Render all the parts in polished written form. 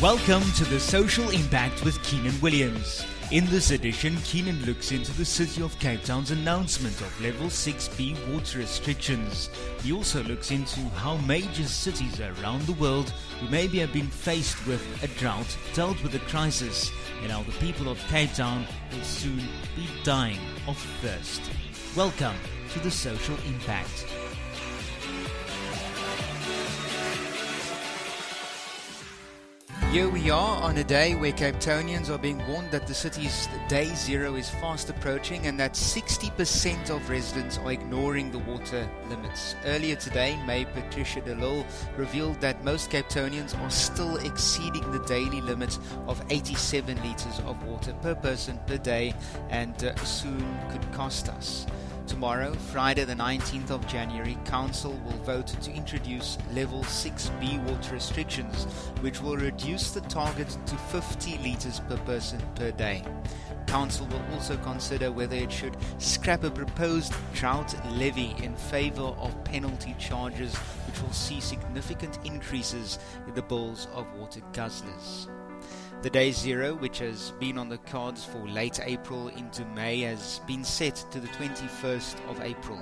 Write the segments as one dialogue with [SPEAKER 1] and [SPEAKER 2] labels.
[SPEAKER 1] Welcome to The Social Impact with Keenan Williams. In this edition, Keenan looks into the City of Cape Town's announcement of Level 6B water restrictions. He also looks into how major cities around the world who maybe have been faced with a drought dealt with a crisis, and how the people of Cape Town will soon be dying of thirst. Welcome to The Social Impact. Here we are on a day where Cape Townians are being warned that the city's day zero is fast approaching and that 60% of residents are ignoring the water limits. Earlier today, Mayor Patricia de Lille revealed that most Cape Townians are still exceeding the daily limit of 87 litres of water per person per day and soon could cost us. Tomorrow, Friday the 19th of January, Council will vote to introduce Level 6B water restrictions, which will reduce the target to 50 litres per person per day. Council will also consider whether it should scrap a proposed drought levy in favour of penalty charges, which will see significant increases in the bills of water guzzlers. The day zero, which has been on the cards for late April into May, has been set to the 21st of April.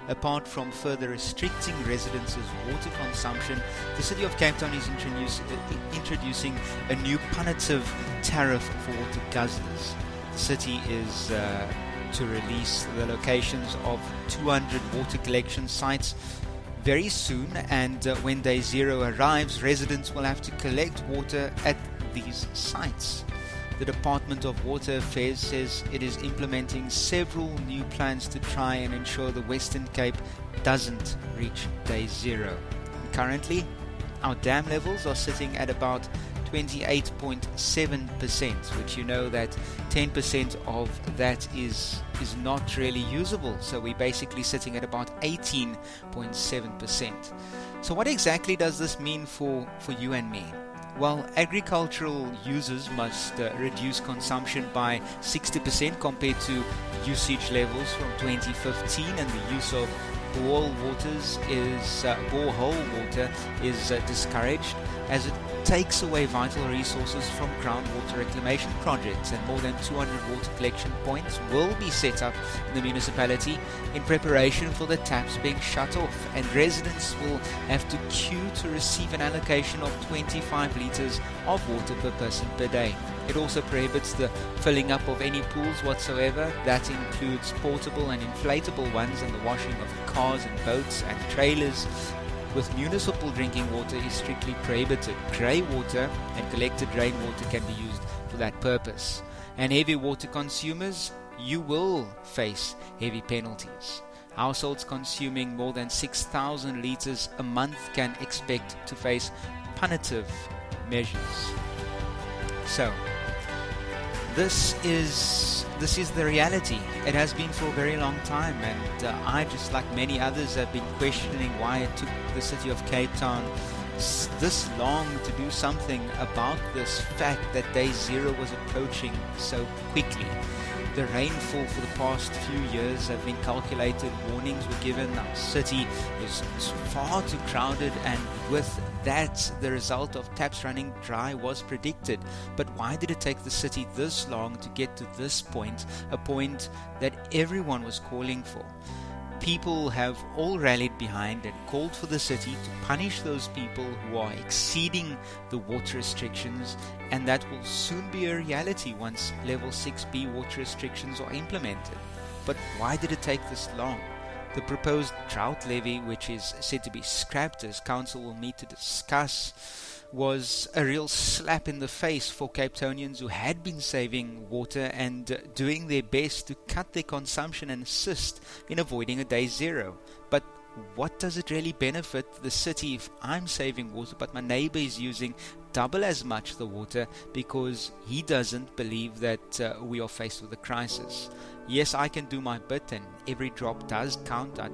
[SPEAKER 1] Apart from further restricting residents' water consumption, the City of Cape Town is introducing a new punitive tariff for water guzzlers. The city is to release the locations of 200 water collection sites very soon, and when day zero arrives, residents will have to collect water at these sites. The Department of Water Affairs says it is implementing several new plans to try and ensure the Western Cape doesn't reach day zero. Currently, our dam levels are sitting at about 28.7%, which you know that 10% of that is not really usable. So we're basically sitting at about 18.7%. So what exactly does this mean for you and me? Well, agricultural users must reduce consumption by 60% compared to usage levels from 2015, and the use of borehole water is discouraged, as it takes away vital resources from groundwater reclamation projects, and more than 200 water collection points will be set up in the municipality in preparation for the taps being shut off, and residents will have to queue to receive an allocation of 25 litres of water per person per day. It also prohibits the filling up of any pools whatsoever. That includes portable and inflatable ones, and the washing of cars and boats and trailers with municipal drinking water is strictly prohibited. Grey water and collected rainwater can be used for that purpose. And heavy water consumers, you will face heavy penalties. Households consuming more than 6,000 litres a month can expect to face punitive measures. So, this is the reality. It has been for a very long time, and I, just like many others, have been questioning why it took the City of Cape Town this long to do something about this fact that day zero was approaching so quickly. The rainfall for the past few years have been calculated, warnings were given, our city is far too crowded, and with that the result of taps running dry was predicted. But why did it take the city this long to get to this point, a point that everyone was calling for? People have all rallied behind and called for the city to punish those people who are exceeding the water restrictions, and that will soon be a reality once Level 6B water restrictions are implemented. But why did it take this long? The proposed drought levy, which is said to be scrapped as Council will meet to discuss, was a real slap in the face for Cape Townians who had been saving water and doing their best to cut their consumption and assist in avoiding a day zero. But what does it really benefit the city if I'm saving water but my neighbor is using double as much the water because he doesn't believe that we are faced with a crisis? Yes, I can do my bit and every drop does count. I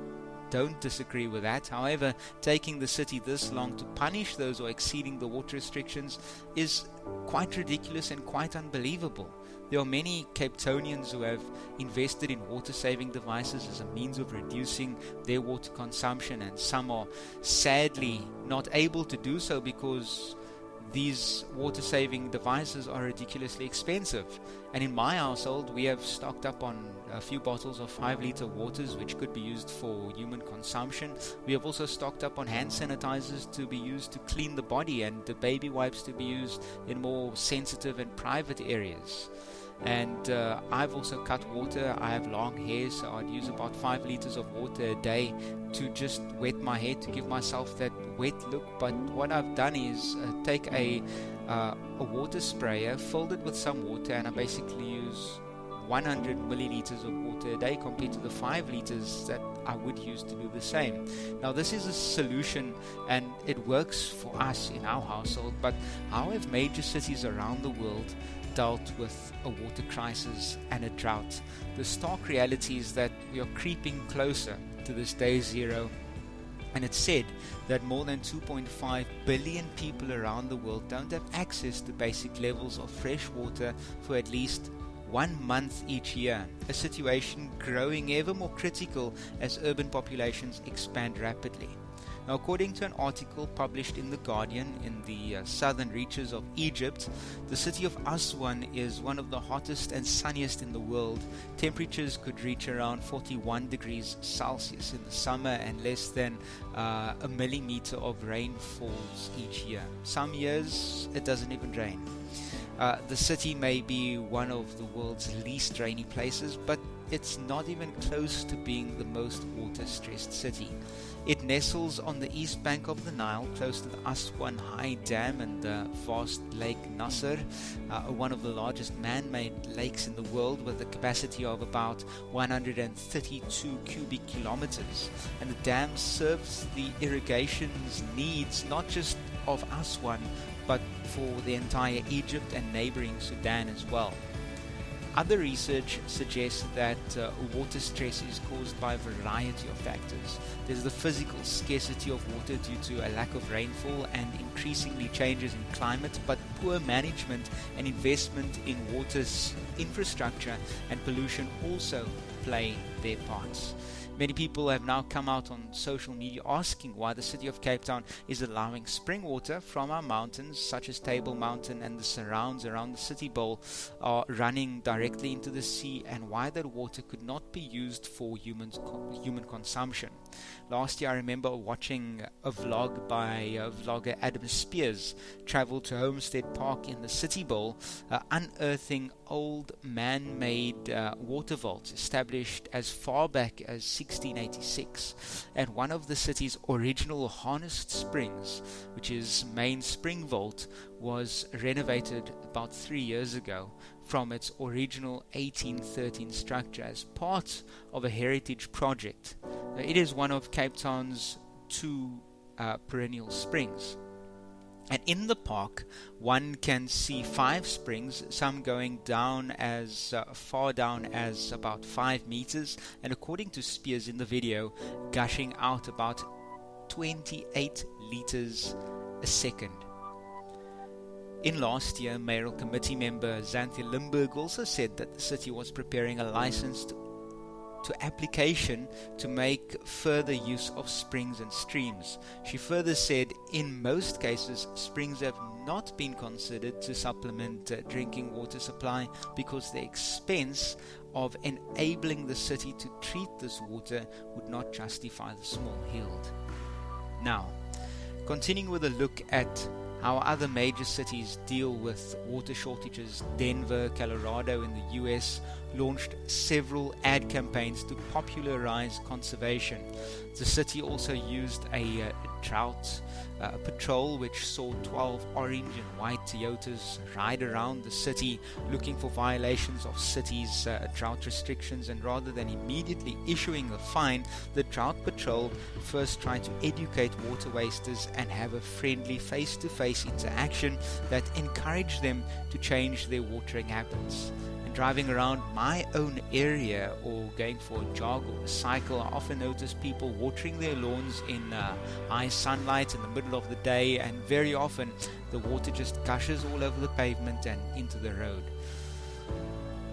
[SPEAKER 1] don't disagree with that. However, taking the city this long to punish those who are exceeding the water restrictions is quite ridiculous and quite unbelievable. There are many Cape Townians who have invested in water-saving devices as a means of reducing their water consumption, and some are sadly not able to do so because these water-saving devices are ridiculously expensive. And in my household, we have stocked up on a few bottles of 5-liter waters, which could be used for human consumption. We have also stocked up on hand sanitizers to be used to clean the body, and the baby wipes to be used in more sensitive and private areas. And I've also cut water. I have long hair, so I'd use about 5 liters of water a day to just wet my hair to give myself that wet look. But what I've done is take a water sprayer, filled it with some water, and I basically use 100 milliliters of water a day compared to the 5 liters that I would use to do the same. Now, this is a solution and it works for us in our household, but how have major cities around the world dealt with a water crisis and a drought? The stark reality is that we are creeping closer to this day zero, and it's said that more than 2.5 billion people around the world don't have access to basic levels of fresh water for at least 1 month each year, a situation growing ever more critical as urban populations expand rapidly. Now, according to an article published in The Guardian in the southern reaches of Egypt, the city of Aswan is one of the hottest and sunniest in the world. Temperatures could reach around 41 degrees Celsius in the summer, and less than a millimeter of rain falls each year. Some years it doesn't even rain. The city may be one of the world's least rainy places, but it's not even close to being the most water-stressed city. It nestles on the east bank of the Nile, close to the Aswan High Dam and the vast Lake Nasser, one of the largest man-made lakes in the world, with a capacity of about 132 cubic kilometers. And the dam serves the irrigation's needs, not just of Aswan, but for the entire Egypt and neighboring Sudan as well. Other research suggests that water stress is caused by a variety of factors. There's the physical scarcity of water due to a lack of rainfall and increasingly changes in climate, but poor management and investment in water's infrastructure and pollution also play their parts. Many people have now come out on social media asking why the city of Cape Town is allowing spring water from our mountains, such as Table Mountain and the surrounds around the city bowl, are running directly into the sea, and why that water could not be used for human consumption. Last year, I remember watching a vlog by vlogger Adam Spears travel to Homestead Park in the City Bowl, unearthing old man-made water vaults established as far back as 1686, and one of the city's original harnessed springs, which is Main Spring Vault, was renovated about 3 years ago from its original 1813 structure as part of a heritage project. It is one of Cape Town's 2 perennial springs. And in the park, one can see 5 springs, some going down as far down as about 5 meters, and according to Spears in the video, gushing out about 28 liters a second. In last year, mayoral committee member Xanthi Limburg also said that the city was preparing a license to application to make further use of springs and streams. She further said, in most cases, springs have not been considered to supplement drinking water supply because the expense of enabling the city to treat this water would not justify the small yield. Now, continuing with a look at how other major cities deal with water shortages, Denver, Colorado in the US launched several ad campaigns to popularize conservation. The city also used a drought patrol, which saw 12 orange and white Toyotas ride around the city looking for violations of city's drought restrictions, and rather than immediately issuing a fine, the drought patrol first tried to educate water wasters and have a friendly face-to-face interaction that encouraged them to change their watering habits. Driving around my own area or going for a jog or a cycle, I often notice people watering their lawns in high sunlight in the middle of the day, and very often the water just gushes all over the pavement and into the road.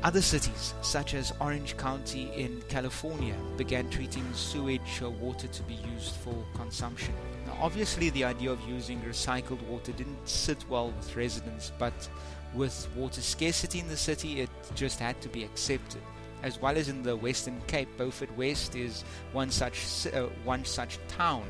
[SPEAKER 1] Other cities, such as Orange County in California, began treating sewage water to be used for consumption. Now, obviously the idea of using recycled water didn't sit well with residents, but with water scarcity in the city, it just had to be accepted. As well as in the Western Cape, Beaufort West is one such town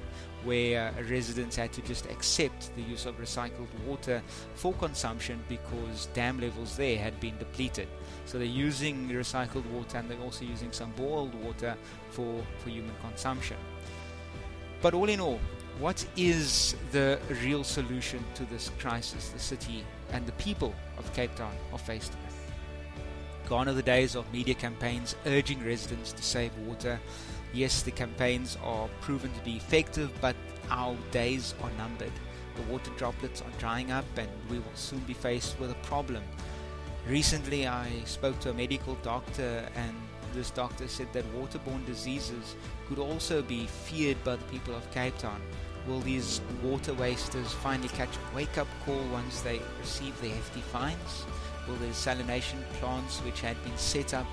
[SPEAKER 1] where residents had to just accept the use of recycled water for consumption because dam levels there had been depleted. So they're using recycled water, and they're also using some boiled water for human consumption. But all in all, what is the real solution to this crisis the city and the people of Cape Town are faced with? Gone are the days of media campaigns urging residents to save water. Yes, the campaigns are proven to be effective, but our days are numbered. The water droplets are drying up, and we will soon be faced with a problem. Recently, I spoke to a medical doctor, and this doctor said that waterborne diseases could also be feared by the people of Cape Town. Will these water wasters finally catch a wake-up call once they receive their hefty fines? Will the desalination plants which had been set up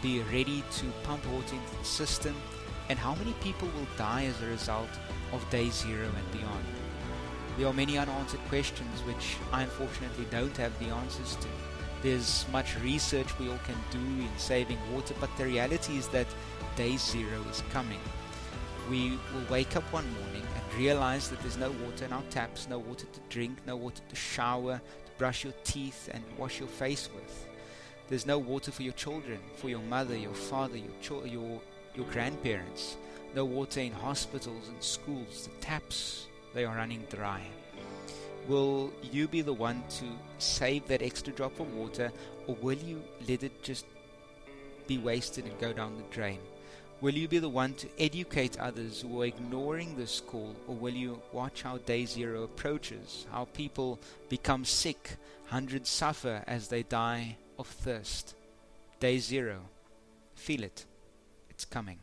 [SPEAKER 1] be ready to pump water into the system? And how many people will die as a result of day zero and beyond? There are many unanswered questions which I unfortunately don't have the answers to. There's much research we all can do in saving water, but the reality is that day zero is coming. We will wake up one morning and realize that there's no water in our taps, no water to drink, no water to shower, to brush your teeth and wash your face with. There's no water for your children, for your mother, your father, your grandparents. No water in hospitals and schools. The taps, they are running dry. Will you be the one to save that extra drop of water, or will you let it just be wasted and go down the drain? Will you be the one to educate others who are ignoring this call, or will you watch how day zero approaches, how people become sick, hundreds suffer as they die of thirst? Day zero. Feel it. It's coming.